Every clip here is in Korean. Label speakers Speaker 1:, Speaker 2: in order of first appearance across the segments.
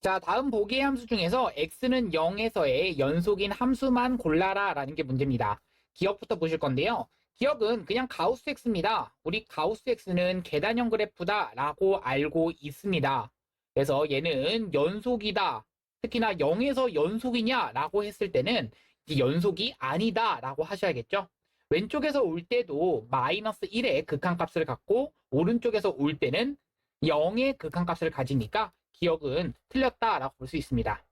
Speaker 1: 자, 다음 보기의 함수 중에서 x는 0에서의 연속인 함수만 골라라 라는 게 문제입니다. 기억부터 보실 건데요. 기억은 그냥 가우스 x입니다. 우리 가우스 x는 계단형 그래프다 라고 알고 있습니다. 그래서 얘는 연속이다. 특히나 0에서 연속이냐 라고 했을 때는 이 연속이 아니다 라고 하셔야겠죠. 왼쪽에서 올 때도 마이너스 1의 극한값을 갖고 오른쪽에서 올 때는 0의 극한값을 가지니까 기억은 틀렸다라고 볼 수 있습니다.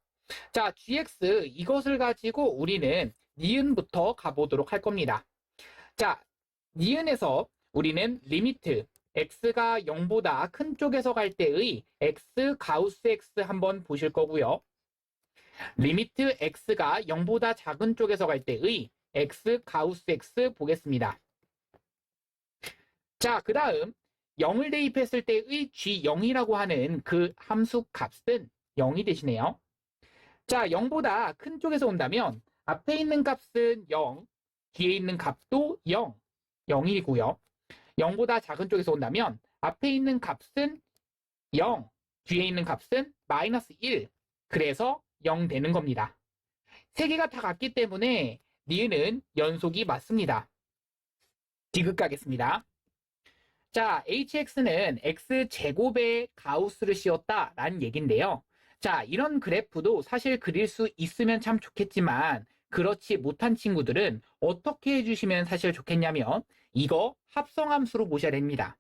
Speaker 1: 자, gx 이것을 가지고 우리는 니은부터 가보도록 할 겁니다. 자, 니은에서 우리는 리미트 x가 0보다 큰 쪽에서 갈 때의 x 가우스 x 한번 보실 거고요. 리미트 x가 0보다 작은 쪽에서 갈 때의 x 가우스 x 보겠습니다. 자, 그 다음 0을 대입했을 때의 g0이라고 하는 그 함수 값은 0이 되시네요. 자, 0보다 큰 쪽에서 온다면 앞에 있는 값은 0, 뒤에 있는 값도 0, 0이고요. 0보다 작은 쪽에서 온다면 앞에 있는 값은 0, 뒤에 있는 값은 마이너스 1, 그래서 0 되는 겁니다. 세 개가 다 같기 때문에 니은은 연속이 맞습니다. 디귿 가겠습니다. 자, hx는 x제곱의 가우스를 씌웠다라는 얘기인데요. 자, 이런 그래프도 사실 그릴 수 있으면 참 좋겠지만 그렇지 못한 친구들은 어떻게 해주시면 사실 좋겠냐면 이거 합성함수로 보셔야 됩니다.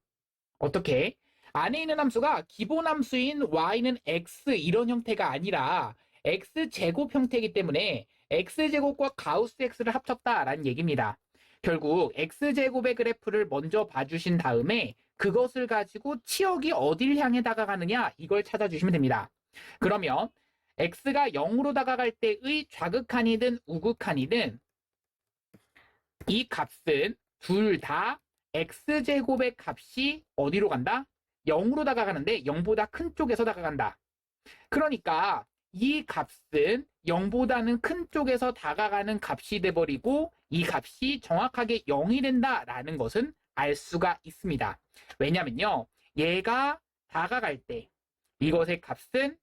Speaker 1: 어떻게? 안에 있는 함수가 기본 함수인 y는 x 이런 형태가 아니라 x제곱 형태이기 때문에 x제곱과 가우스 x를 합쳤다라는 얘기입니다. 결국 x제곱의 그래프를 먼저 봐주신 다음에 그것을 가지고 치역이 어딜 향해 다가가느냐 이걸 찾아주시면 됩니다. 그러면 x가 0으로 다가갈 때의 좌극한이든 우극한이든 이 값은 둘 다 x제곱의 값이 어디로 간다? 0으로 다가가는데 0보다 큰 쪽에서 다가간다. 그러니까 이 값은 0보다는 큰 쪽에서 다가가는 값이 돼버리고 이 값이 정확하게 0이 된다라는 것은 알 수가 있습니다. 왜냐면요. 얘가 다가갈 때 이것의 값은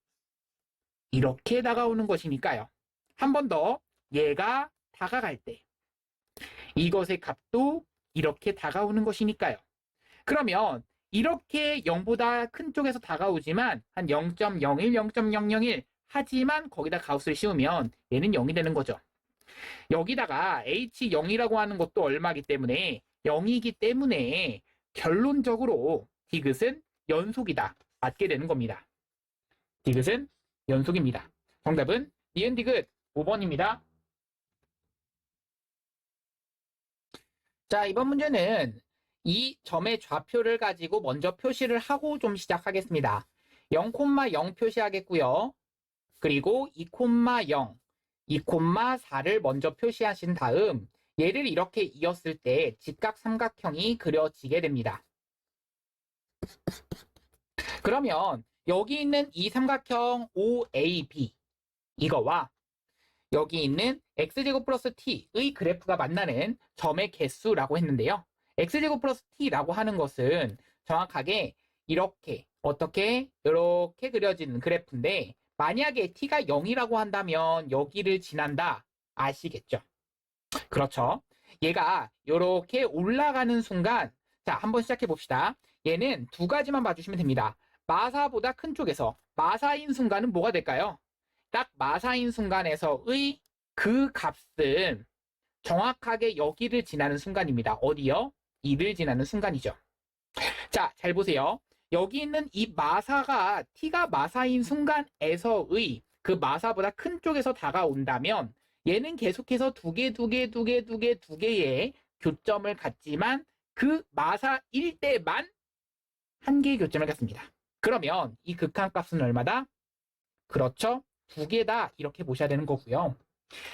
Speaker 1: 이렇게 다가오는 것이니까요. 한 번 더 얘가 다가갈 때 이것의 값도 이렇게 다가오는 것이니까요. 그러면 이렇게 0보다 큰 쪽에서 다가오지만 한 0.01, 0.001 하지만 거기다 가우스를 씌우면 얘는 0이 되는 거죠. 여기다가 h0이라고 하는 것도 얼마이기 때문에 0이기 때문에 결론적으로 디귿은 연속이다. 맞게 되는 겁니다. 디귿은 연속입니다. 정답은 니은 디귿 5번입니다. 자, 이번 문제는 이 점의 좌표를 가지고 먼저 표시를 하고 좀 시작하겠습니다. 0,0 표시하겠고요. 그리고 2,0, 2,4를 먼저 표시하신 다음 얘를 이렇게 이었을 때 직각 삼각형이 그려지게 됩니다. 그러면 여기 있는 이 삼각형 OAB 이거와 여기 있는 x제곱 플러스 t의 그래프가 만나는 점의 개수라고 했는데요. x제곱 플러스 t라고 하는 것은 정확하게 이렇게 어떻게 이렇게 그려지는 그래프인데 만약에 t가 0이라고 한다면 여기를 지난다 아시겠죠? 그렇죠. 얘가 이렇게 올라가는 순간 자 한번 시작해 봅시다. 얘는 두 가지만 봐주시면 됩니다. 마사보다 큰 쪽에서 마사인 순간은 뭐가 될까요? 딱 마사인 순간에서의 그 값은 정확하게 여기를 지나는 순간입니다. 어디요? 이를 지나는 순간이죠. 자, 잘 보세요. 여기 있는 이 마사가 t가 마사인 순간에서의 그 마사보다 큰 쪽에서 다가온다면 얘는 계속해서 두 개의 교점을 갖지만 그 마사일 때만 한 개의 교점을 갖습니다. 그러면 이 극한값은 얼마다? 그렇죠. 두 개다 이렇게 보셔야 되는 거고요.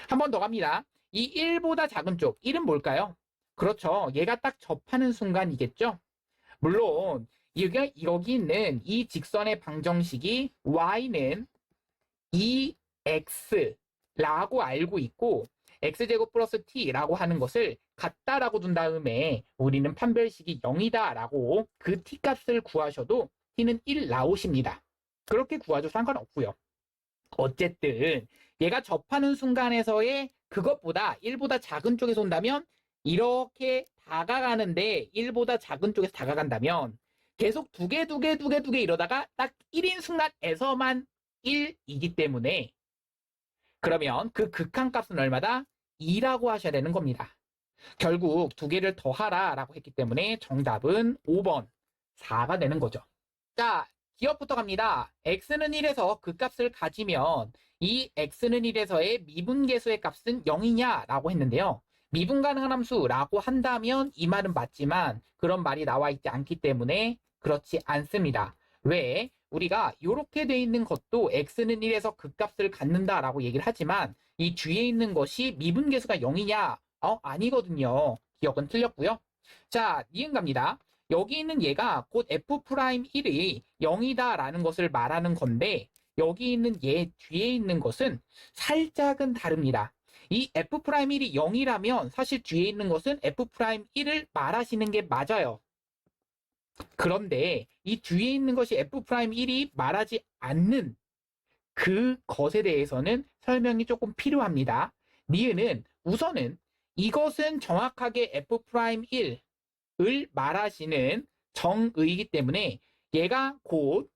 Speaker 1: 한 번 더 갑니다. 이 1보다 작은 쪽 1은 뭘까요? 그렇죠. 얘가 딱 접하는 순간이겠죠. 물론 여기 있는 이 직선의 방정식이 y는 2x라고 알고 있고 x제곱 플러스 t라고 하는 것을 같다라고 둔 다음에 우리는 판별식이 0이다라고 그 t 값을 구하셔도 t는 1 나오십니다. 그렇게 구하셔도 상관없고요. 어쨌든 얘가 접하는 순간에서의 그것보다 1보다 작은 쪽에서 온다면 이렇게 다가가는데 1보다 작은 쪽에서 다가간다면 계속 두 개 이러다가 딱 1인 순간에서만 1이기 때문에 그러면 그 극한값은 얼마다? 2라고 하셔야 되는 겁니다. 결국 두 개를 더하라 라고 했기 때문에 정답은 5번 4가 되는 거죠. 자, 기억부터 갑니다. x는 1에서 그 값을 가지면 이 x는 1에서의 미분계수의 값은 0이냐 라고 했는데요. 미분 가능한 함수라고 한다면 이 말은 맞지만 그런 말이 나와 있지 않기 때문에 그렇지 않습니다. 왜? 우리가 이렇게 돼 있는 것도 x는 1에서 그 값을 갖는다라고 얘기를 하지만 이 뒤에 있는 것이 미분계수가 0이냐? 아니거든요. 기억은 틀렸고요. 자, 니은 갑니다. 여기 있는 얘가 곧 f'1이 0이다라는 것을 말하는 건데 여기 있는 얘 뒤에 있는 것은 살짝은 다릅니다. 이 f'1이 0이라면 사실 뒤에 있는 것은 f'1을 말하시는 게 맞아요. 그런데 이 뒤에 있는 것이 f'1이 말하지 않는 그 것에 대해서는 설명이 조금 필요합니다. 니은은 우선은 이것은 정확하게 f'1을 말하시는 정의이기 때문에 얘가 곧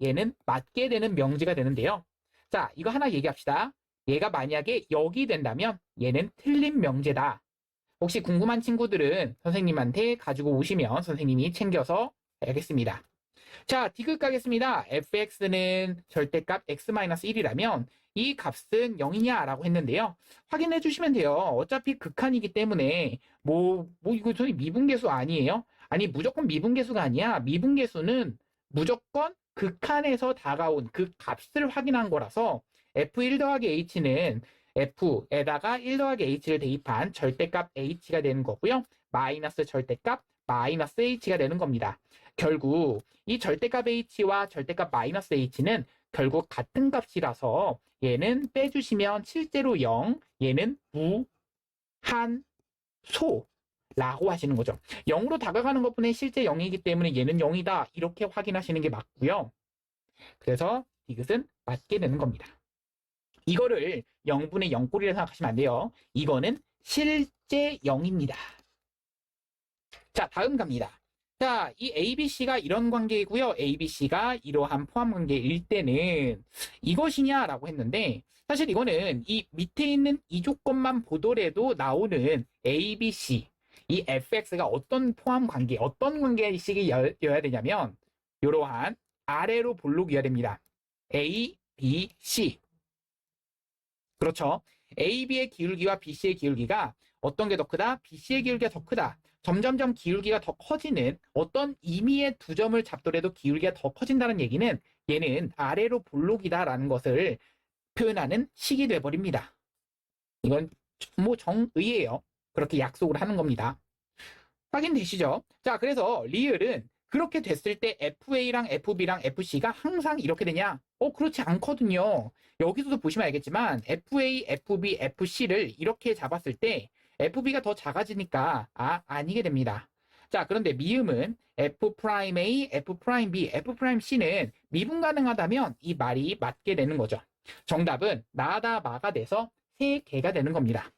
Speaker 1: 얘는 맞게 되는 명제가 되는데요. 자, 이거 하나 얘기합시다. 얘가 만약에 여기 된다면 얘는 틀린 명제다. 혹시 궁금한 친구들은 선생님한테 가지고 오시면 선생님이 챙겨서 알겠습니다. 자, 디귿 가겠습니다. fx는 절대값 x-1이라면 이 값은 0이냐라고 했는데요. 확인해 주시면 돼요. 어차피 극한이기 때문에 이거 저희 미분계수 아니에요? 아니, 무조건 미분계수가 아니야. 미분계수는 무조건 극한에서 다가온 그 값을 확인한 거라서 f1 더하기 h는 f에다가 1 더하기 h를 대입한 절대값 h가 되는 거고요. 마이너스 절대값 마이너스 h가 되는 겁니다. 결국 이 절대값 h와 절대값 마이너스 h는 결국 같은 값이라서 얘는 빼주시면 실제로 0, 얘는 무한소라고 하시는 거죠. 0으로 다가가는 것뿐에 실제 0이기 때문에 얘는 0이다 이렇게 확인하시는 게 맞고요. 그래서 디귿은 맞게 되는 겁니다. 이거를 0분의 0꼴이라 생각하시면 안 돼요. 이거는 실제 0입니다. 자, 다음 갑니다. 자, 이 ABC가 이런 관계이고요. ABC가 이러한 포함 관계일 때는 이것이냐라고 했는데 사실 이거는 이 밑에 있는 이 조건만 보더라도 나오는 ABC, 이 fx가 어떤 포함 관계, 어떤 관계식이어야 되냐면 이러한 아래로 볼록이어야 됩니다. A, B, C. 그렇죠. AB의 기울기와 BC의 기울기가 어떤 게 더 크다? BC의 기울기가 더 크다. 점점점 기울기가 더 커지는 어떤 임의의 두 점을 잡더라도 기울기가 더 커진다는 얘기는 얘는 아래로 볼록이다라는 것을 표현하는 식이 돼버립니다. 이건 뭐 정의예요. 그렇게 약속을 하는 겁니다. 확인되시죠? 자, 그래서 리을은 그렇게 됐을 때 FA랑 FB랑 FC가 항상 이렇게 되냐? 그렇지 않거든요. 여기서도 보시면 알겠지만 FA, FB, FC를 이렇게 잡았을 때 FB가 더 작아지니까 아니게 됩니다. 자, 그런데 미음은 F'A, F'B, F'C는 미분 가능하다면 이 말이 맞게 되는 거죠. 정답은 나다 마가 돼서 3개가 되는 겁니다.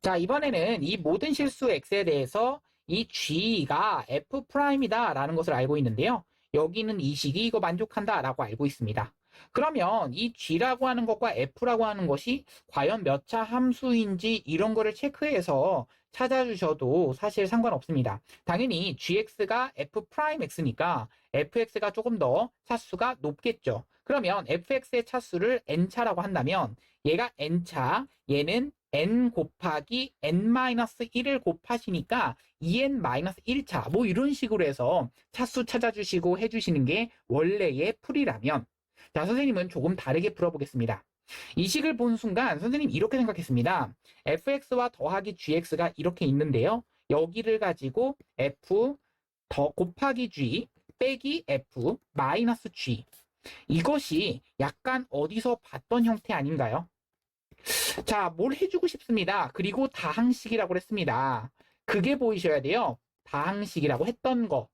Speaker 1: 자, 이번에는 이 모든 실수 x에 대해서 이 g가 f'이다 라는 것을 알고 있는데요. 여기는 이 식이 이거 만족한다 라고 알고 있습니다. 그러면 이 g라고 하는 것과 f라고 하는 것이 과연 몇 차 함수인지 이런 거를 체크해서 찾아주셔도 사실 상관없습니다. 당연히 gx가 f'x니까 fx가 조금 더 차수가 높겠죠. 그러면 fx의 차수를 n차라고 한다면 얘가 n차, 얘는 n 곱하기 n-1을 곱하시니까 2n-1차 뭐 이런 식으로 해서 차수 찾아주시고 해주시는 게 원래의 풀이라면 자, 선생님은 조금 다르게 풀어보겠습니다. 이 식을 본 순간 선생님 이렇게 생각했습니다. fx와 더하기 gx가 이렇게 있는데요. 여기를 가지고 f 더 곱하기 g 빼기 f 마이너스 g 이것이 약간 어디서 봤던 형태 아닌가요? 자, 뭘 해주고 싶습니다. 그리고 다항식이라고 했습니다. 그게 보이셔야 돼요. 다항식이라고 했던 거.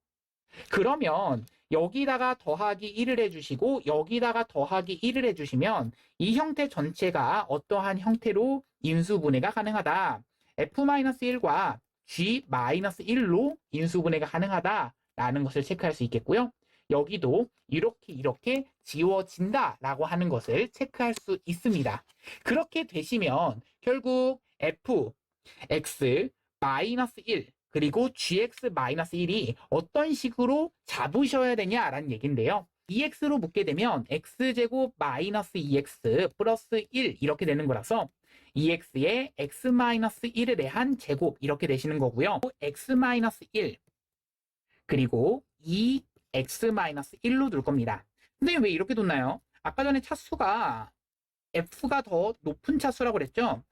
Speaker 1: 그러면 여기다가 더하기 1을 해주시고 여기다가 더하기 1을 해주시면 이 형태 전체가 어떠한 형태로 인수분해가 가능하다. F-1과 G-1로 인수분해가 가능하다라는 것을 체크할 수 있겠고요. 여기도 이렇게 지워진다라고 하는 것을 체크할 수 있습니다. 그렇게 되시면 결국 F, X, 마이너스 1 그리고 gx-1이 어떤 식으로 잡으셔야 되냐라는 얘기인데요. 2x로 묶게 되면 x제곱 마이너스 2x 플러스 1 이렇게 되는 거라서 2x에 x-1에 대한 제곱 이렇게 되시는 거고요. x-1 그리고 2x-1로 둘 겁니다. 근데 왜 이렇게 뒀나요? 아까 전에 차수가 F가 더 높은 차수라고 그랬죠?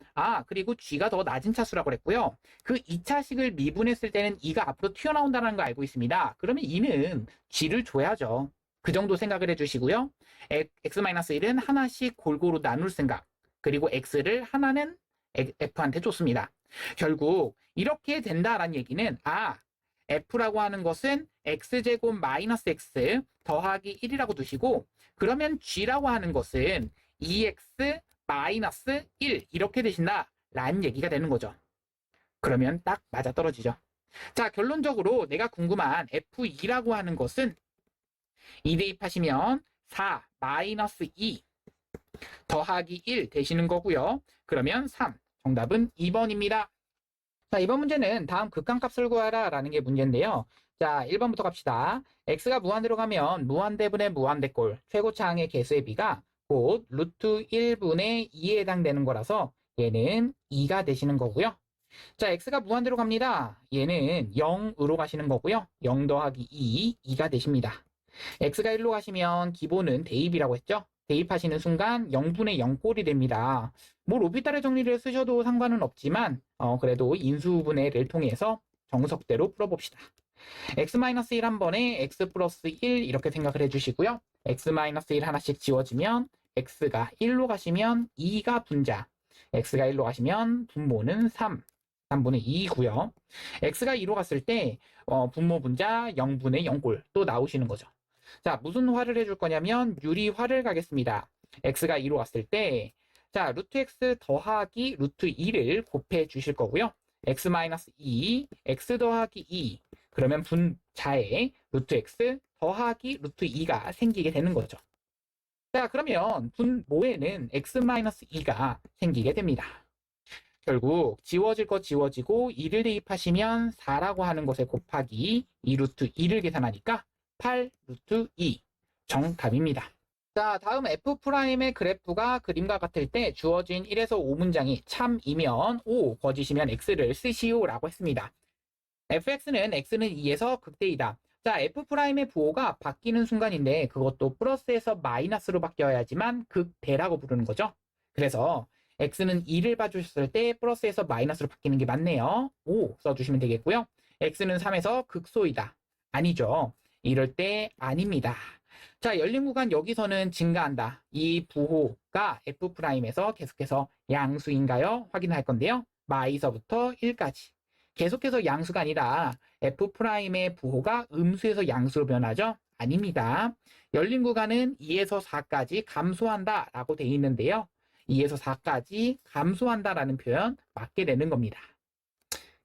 Speaker 1: 그리고 G가 더 낮은 차수라고 그랬고요. 그 2차식을 미분했을 때는 2가 앞으로 튀어나온다는 거 알고 있습니다. 그러면 2는 G를 줘야죠. 그 정도 생각을 해주시고요. X-1은 하나씩 골고루 나눌 생각. 그리고 X를 하나는 F한테 줬습니다. 결국 이렇게 된다라는 얘기는 F라고 하는 것은 X제곱 마이너스 X 더하기 1이라고 두시고 그러면 G라고 하는 것은 2x 마이너스 1 이렇게 되신다 라는 얘기가 되는 거죠. 그러면 딱 맞아떨어지죠. 자, 결론적으로 내가 궁금한 F2라고 하는 것은 2 대입하시면 4 마이너스 2 더하기 1 되시는 거고요. 그러면 3 정답은 2번입니다. 자, 이번 문제는 다음 극한값을 구하라 라는 게 문제인데요. 자, 1번부터 갑시다. x가 무한대로 가면 무한대분의 무한대꼴 최고차항의 개수의 비가 곧 루트 1분의 2에 해당되는 거라서 얘는 2가 되시는 거고요. 자, x가 무한대로 갑니다. 얘는 0으로 가시는 거고요. 0 더하기 2가 되십니다. x가 1로 가시면 기본은 대입이라고 했죠. 대입하시는 순간 0분의 0꼴이 됩니다. 뭐 로피탈의 정리를 쓰셔도 상관은 없지만 그래도 인수분해를 통해서 정석대로 풀어봅시다. x-1 한 번에 x 플러스 1 이렇게 생각을 해주시고요. x-1 하나씩 지워지면 x가 1로 가시면 2가 분자, x가 1로 가시면 분모는 3분의 2고요. x가 2로 갔을 때 분모 분자 0분의 0꼴 또 나오시는 거죠. 자, 무슨 화를 해줄 거냐면 유리화를 가겠습니다. x가 2로 갔을 때 자, 루트 x 더하기 루트 2를 곱해 주실 거고요. x-2, x 더하기 2 그러면 분자에 루트 x 더하기 루트 2가 생기게 되는 거죠. 자, 그러면 분모에는 x-2가 생기게 됩니다. 결국 지워질 거 지워지고 2를 대입하시면 4라고 하는 것에 곱하기 2 루트 2를 계산하니까 8 루트 2 정답입니다. 자, 다음 F'의 그래프가 그림과 같을 때 주어진 1에서 5문장이 참이면 O, 거짓이면 X를 쓰시오라고 했습니다. fx는 x는 2에서 극대이다. 자, F'의 부호가 바뀌는 순간인데 그것도 플러스에서 마이너스로 바뀌어야지만 극대라고 부르는 거죠. 그래서 x는 2를 봐주셨을 때 플러스에서 마이너스로 바뀌는 게 맞네요. 5 써주시면 되겠고요. x는 3에서 극소이다. 아니죠. 이럴 때 아닙니다. 자, 열린 구간 여기서는 증가한다. 이 부호가 F'에서 계속해서 양수인가요? 확인할 건데요. 마이서부터 1까지. 계속해서 양수가 아니라 F'의 부호가 음수에서 양수로 변하죠? 아닙니다. 열린 구간은 2에서 4까지 감소한다 라고 되어 있는데요. 2에서 4까지 감소한다라는 표현 맞게 되는 겁니다.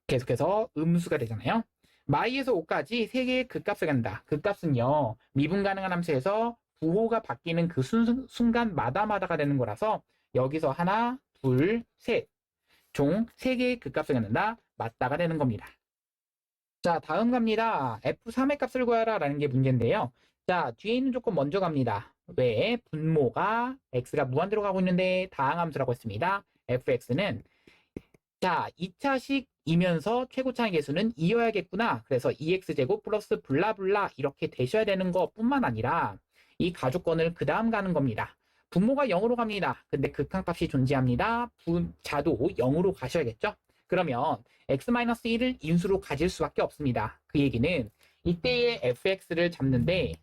Speaker 1: 계속해서 음수가 되잖아요. 마이에서 5까지 3개의 극값을 갖는다. 극값은요, 미분 가능한 함수에서 부호가 바뀌는 그 순간마다가 되는 거라서 여기서 하나, 둘, 셋, 총 3개의 극값을 갖는다. 맞다가 되는 겁니다. 자, 다음 갑니다. F3의 값을 구하라 라는 게 문제인데요. 자, 뒤에 있는 조건 먼저 갑니다. 왜? 분모가 x가 무한대로 가고 있는데 다항함수라고 했습니다. fx는 자, 2차식이면서 최고차항 계수는 2여야겠구나. 그래서 2x제곱 플러스 블라블라 이렇게 되셔야 되는 것뿐만 아니라 이 가족권을 그 다음 가는 겁니다. 분모가 0으로 갑니다. 근데 극한값이 존재합니다. 분자도 0으로 가셔야겠죠? 그러면 x-1을 인수로 가질 수밖에 없습니다. 그 얘기는 이때의 fx를 잡는데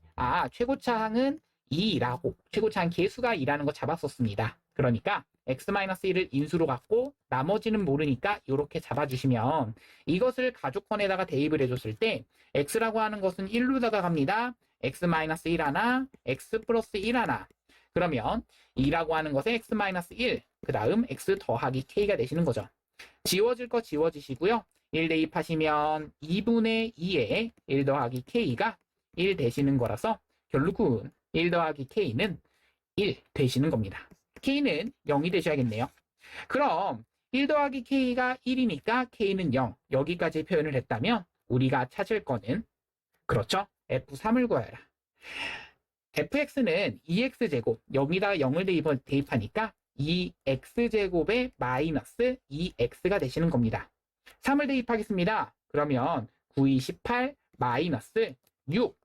Speaker 1: 최고차항은 2라고 최고차항 계수가 2라는 거 잡았었습니다. 그러니까 x-1을 인수로 갖고 나머지는 모르니까 이렇게 잡아주시면 이것을 가족권에다가 대입을 해줬을 때 x라고 하는 것은 1로다가 갑니다. x-1 하나, x 플러스 1 하나. 그러면 2라고 하는 것에 x-1, 그 다음 x 더하기 k가 되시는 거죠. 지워질 거 지워지시고요. 1 대입하시면 2분의 2에 1 더하기 k가 1 되시는 거라서 결국은 1 더하기 k는 1 되시는 겁니다. k는 0이 되셔야겠네요. 그럼 1 더하기 k가 1이니까 k는 0. 여기까지 표현을 했다면 우리가 찾을 거는 그렇죠. f3을 구하라. fx는 2x제곱, 여기다 0을 대입하니까 2x제곱에 마이너스 2x가 되시는 겁니다. 3을 대입하겠습니다. 그러면 9, 2, 18, 마이너스 6,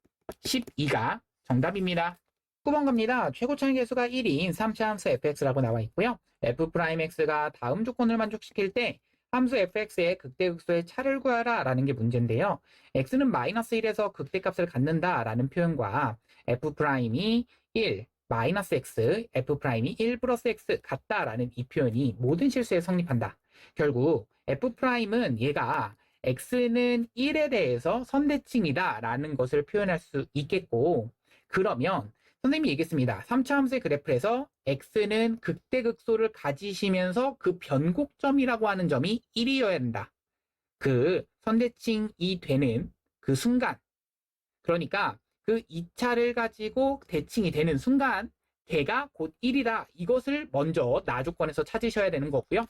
Speaker 1: 12가 정답입니다. 9번 갑니다. 최고차의 개수가 1인 3차 함수 fx라고 나와 있고요. f'x가 다음 조건을 만족시킬 때 함수 fx의 극대극소의 차를 구하라 라는 게 문제인데요. x는 마이너스 1에서 극대값을 갖는다 라는 표현과 f'이 1, 마이너스 x, f'이 1 플러스 x 같다 라는 이 표현이 모든 실수에 성립한다. 결국 f'은 얘가 x는 1에 대해서 선대칭이다 라는 것을 표현할 수 있겠고, 그러면 선생님이 얘기했습니다. 3차 함수의 그래프에서 x는 극대극소를 가지시면서 그 변곡점이라고 하는 점이 1이어야 된다. 그 선대칭이 되는 그 순간, 그러니까 그 2차를 가지고 대칭이 되는 순간 걔가 곧 1이다. 이것을 먼저 나조건에서 찾으셔야 되는 거고요.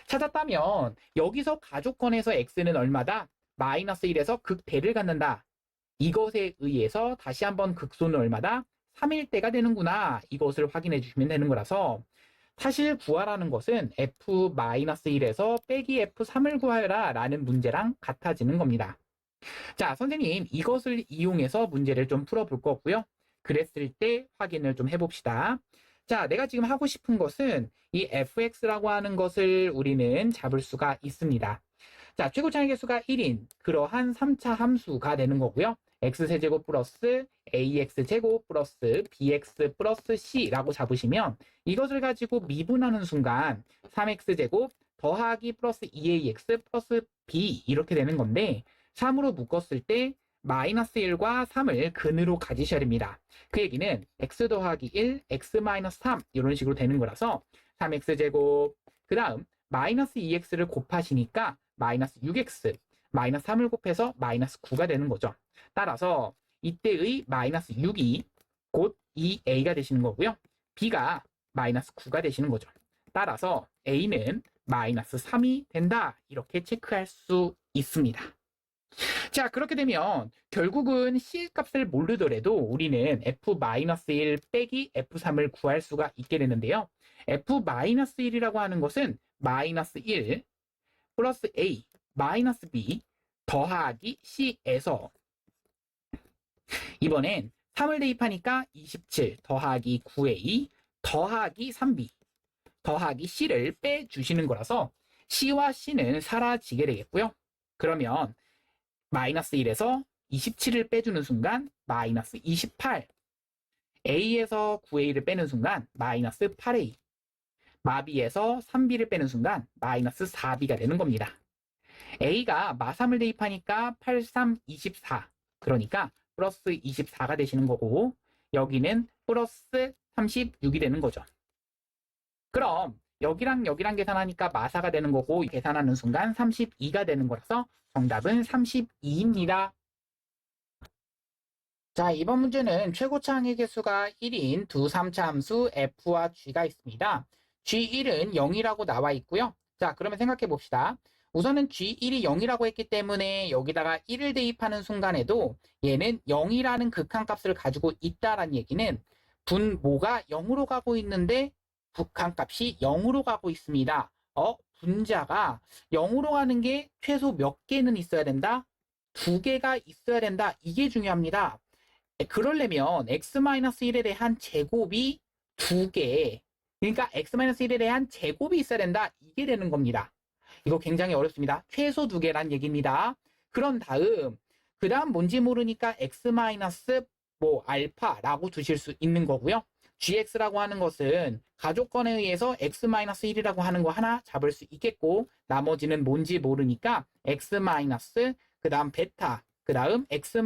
Speaker 1: 찾았다면 여기서 가조건에서 x는 얼마다? 마이너스 1에서 극대를 갖는다. 이것에 의해서 다시 한번 극소는 얼마다? 3일 때가 되는구나. 이것을 확인해 주시면 되는 거라서 사실 구하라는 것은 f-1에서 빼기 f3을 구하라 라는 문제랑 같아지는 겁니다. 자, 선생님 이것을 이용해서 문제를 좀 풀어볼 거고요. 그랬을 때 확인을 좀 해봅시다. 자, 내가 지금 하고 싶은 것은 이 fx라고 하는 것을 우리는 잡을 수가 있습니다. 자, 최고차의 개수가 1인 그러한 3차 함수가 되는 거고요. x세제곱 플러스 ax제곱 플러스 bx 플러스 c라고 잡으시면 이것을 가지고 미분하는 순간 3x제곱 더하기 플러스 2ax 플러스 b 이렇게 되는 건데 3으로 묶었을 때 마이너스 1과 3을 근으로 가지셔야 됩니다. 그 얘기는 x 더하기 1, x 마이너스 3 이런 식으로 되는 거라서 3x제곱 그 다음 마이너스 2x를 곱하시니까 마이너스 6x 마이너스 3을 곱해서 마이너스 9가 되는 거죠. 따라서 이때의 마이너스 6이 곧 2a가 되시는 거고요. b가 마이너스 9가 되시는 거죠. 따라서 a는 마이너스 3이 된다. 이렇게 체크할 수 있습니다. 자, 그렇게 되면 결국은 C 값을 모르더라도 우리는 F-1 빼기 F3을 구할 수가 있게 되는데요. F-1이라고 하는 것은 마이너스 1 플러스 A 마이너스 B 더하기 C에서 이번엔 3을 대입하니까 27 더하기 9A 더하기 3B 더하기 C를 빼주시는 거라서 C와 C는 사라지게 되겠고요. 그러면 마이너스 1에서 27을 빼주는 순간 마이너스 28 A에서 9A를 빼는 순간 마이너스 8A 마B에서 3B를 빼는 순간 마이너스 4B가 되는 겁니다. A가 마3을 대입하니까 8, 3, 24 그러니까 플러스 24가 되시는 거고 여기는 플러스 36이 되는 거죠. 그럼 여기랑 여기랑 계산하니까 마사가 되는 거고 계산하는 순간 32가 되는 거라서 정답은 32입니다. 자, 이번 문제는 최고차 항의 개수가 1인 두 3차 함수 f와 g가 있습니다. g1은 0이라고 나와 있고요. 자, 그러면 생각해 봅시다. 우선은 g1이 0이라고 했기 때문에 여기다가 1을 대입하는 순간에도 얘는 0이라는 극한값을 가지고 있다라는 얘기는 분모가 0으로 가고 있는데 극한값이 0으로 가고 있습니다. 분자가 0으로 가는 게 최소 몇 개는 있어야 된다? 2개가 있어야 된다. 이게 중요합니다. 그러려면 x-1에 대한 제곱이 2개. 그러니까 x-1에 대한 제곱이 있어야 된다. 이게 되는 겁니다. 이거 굉장히 어렵습니다. 최소 2개란 얘기입니다. 그런 다음 뭔지 모르니까 x- 알파라고 두실 수 있는 거고요. gx라고 하는 것은 가족권에 의해서 x-1이라고 하는 거 하나 잡을 수 있겠고 나머지는 뭔지 모르니까 x- 그 다음 베타 그 다음 x-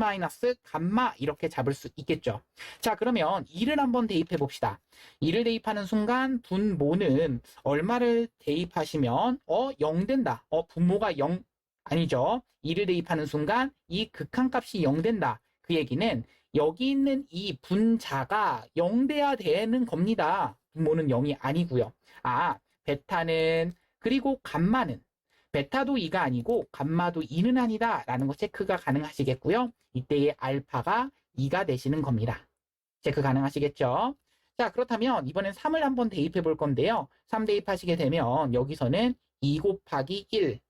Speaker 1: 감마 이렇게 잡을 수 있겠죠. 자 그러면 2를 한번 대입해 봅시다. 2를 대입하는 순간 분모는 얼마를 대입하시면 0 된다. 분모가 0 아니죠. 2를 대입하는 순간 이 극한값이 0 된다. 그 얘기는 여기 있는 이 분자가 0 돼야 되는 겁니다. 분모는 0이 아니고요. 베타는 그리고 감마는 베타도 2가 아니고 감마도 2는 아니다 라는 거 체크가 가능하시겠고요. 이때의 알파가 2가 되시는 겁니다. 체크 가능하시겠죠? 자 그렇다면 이번엔 3을 한번 대입해 볼 건데요. 3 대입하시게 되면 여기서는 2 곱하기 1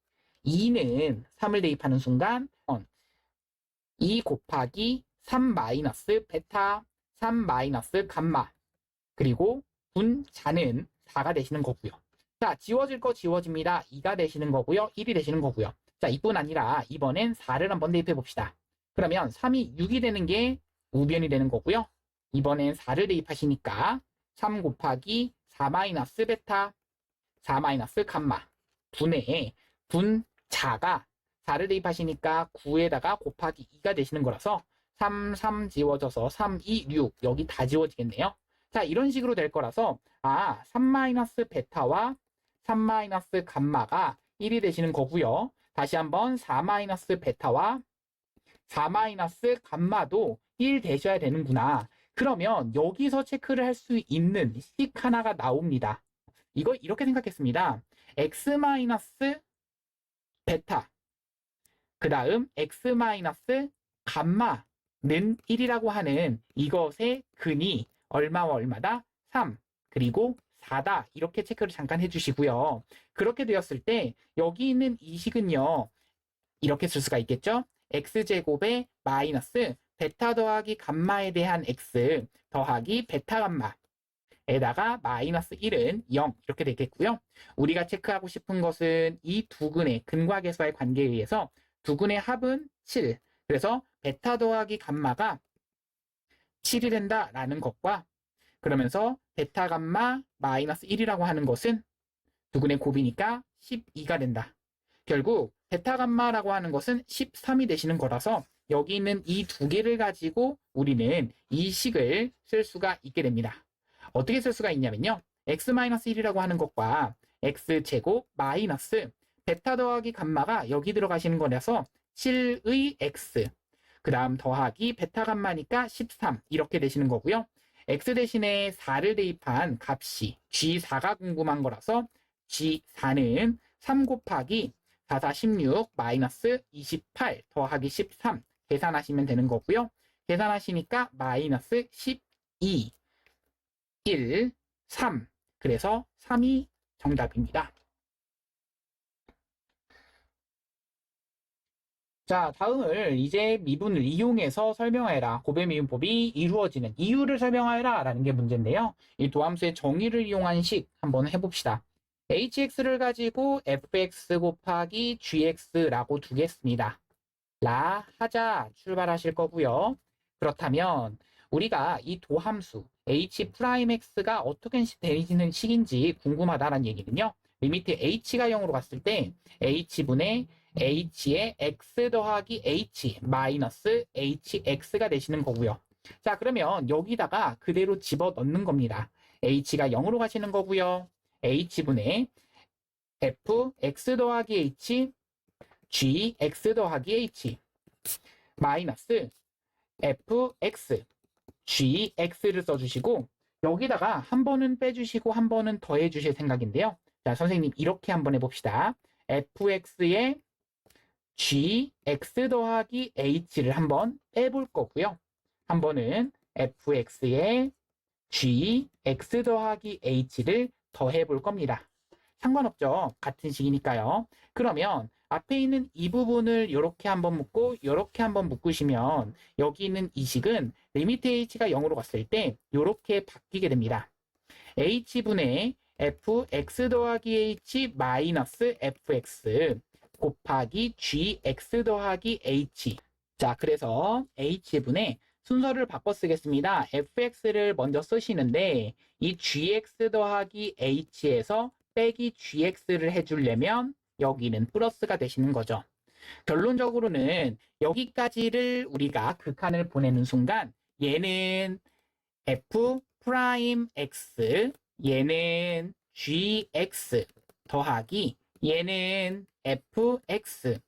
Speaker 1: 2는 3을 대입하는 순간 2 곱하기 3 마이너스 베타 3 마이너스 감마 그리고 분자는 4가 되시는 거고요. 자 지워질 거 지워집니다. 2가 되시는 거고요. 1이 되시는 거고요. 자 이뿐 아니라 이번엔 4를 한번 대입해 봅시다. 그러면 3이 6이 되는 게 우변이 되는 거고요. 이번엔 4를 대입하시니까 3 곱하기 4 마이너스 베타 4 마이너스 감마 분의 분자가 4를 대입하시니까 9에다가 곱하기 2가 되시는 거라서 3, 3 지워져서 3, 2, 6 여기 다 지워지겠네요. 자 이런 식으로 될 거라서 3 마이너스 베타와 3 마이너스 감마가 1이 되시는 거고요. 다시 한번 4 마이너스 베타와 4 마이너스 감마도 1 되셔야 되는구나. 그러면 여기서 체크를 할 수 있는 식 하나가 나옵니다. 이거 이렇게 생각했습니다. x 마이너스 베타 그 다음 x 마이너스 감마는 1이라고 하는 이것의 근이 얼마와 얼마다? 3 그리고 4다 이렇게 체크를 잠깐 해주시고요. 그렇게 되었을 때 여기 있는 이 식은요. 이렇게 쓸 수가 있겠죠? x제곱에 마이너스 베타 더하기 감마에 대한 x 더하기 베타 감마에다가 마이너스 1은 0 이렇게 되겠고요. 우리가 체크하고 싶은 것은 이 두 근의 근과 계수와의 관계에 의해서 두 근의 합은 7 그래서 베타 더하기 감마가 7이 된다라는 것과 그러면서 베타 감마 마이너스 1이라고 하는 것은 두 근의 곱이니까 12가 된다. 결국 베타 감마라고 하는 것은 13이 되시는 거라서 여기 있는 이 두 개를 가지고 우리는 이 식을 쓸 수가 있게 됩니다. 어떻게 쓸 수가 있냐면요. x-1이라고 하는 것과 x제곱 마이너스 베타 더하기 감마가 여기 들어가시는 거라서 7의 x 그 다음 더하기 베타 감마니까 13 이렇게 되시는 거고요. x 대신에 4를 대입한 값이 g4가 궁금한 거라서 g4는 3 곱하기 4, 4, 16 마이너스 28 더하기 13 계산하시면 되는 거고요. 계산하시니까 마이너스 12 1, 3 그래서 3이 정답입니다. 자, 다음을 이제 미분을 이용해서 설명하여라. 고배 미분법이 이루어지는 이유를 설명하여라 라는 게 문제인데요. 이 도함수의 정의를 이용한 식 한번 해봅시다. hx를 가지고 fx 곱하기 gx라고 두겠습니다. 라 하자 출발하실 거고요. 그렇다면 우리가 이 도함수 h'x가 어떻게 되는 식인지 궁금하다는 얘기는요. 리미트 h가 0으로 갔을 때 h분의 h의 x 더하기 h 마이너스 hx가 되시는 거고요. 자 그러면 여기다가 그대로 집어넣는 겁니다. h가 0으로 가시는 거고요. h분의 f x 더하기 h g x 더하기 h 마이너스 fx g x를 써주시고 여기다가 한 번은 빼주시고 한 번은 더해 주실 생각인데요. 자 선생님 이렇게 한번 해봅시다. fx의 g x 더하기 h를 한번 빼볼 거고요. 한 번은 fx의 g x 더하기 h를 더해 볼 겁니다. 상관없죠. 같은 식이니까요. 그러면 앞에 있는 이 부분을 이렇게 한번 묶고 이렇게 한번 묶으시면 여기 있는 이 식은 리미트 h가 0으로 갔을 때 이렇게 바뀌게 됩니다. h분의 fx 더하기 h 마이너스 fx 곱하기 gx 더하기 h 자 그래서 h분의 순서를 바꿔 쓰겠습니다. fx를 먼저 쓰시는데 이 gx 더하기 h에서 빼기 gx를 해주려면 여기는 플러스가 되시는 거죠. 결론적으로는 여기까지를 우리가 극한을 보내는 순간 얘는 f 프라임 x, 얘는 gx 더하기 얘는 fx,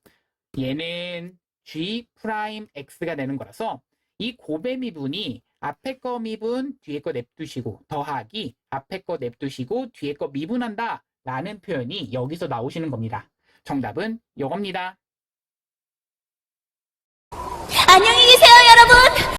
Speaker 1: 얘는 g 프라임 x가 되는 거라서 이 곱의 미분이 앞에 거 미분 뒤에 거 냅두시고 더하기 앞에 거 냅두시고 뒤에 거 미분한다 라는 표현이 여기서 나오시는 겁니다. 정답은 이겁니다.
Speaker 2: 안녕히 계세요,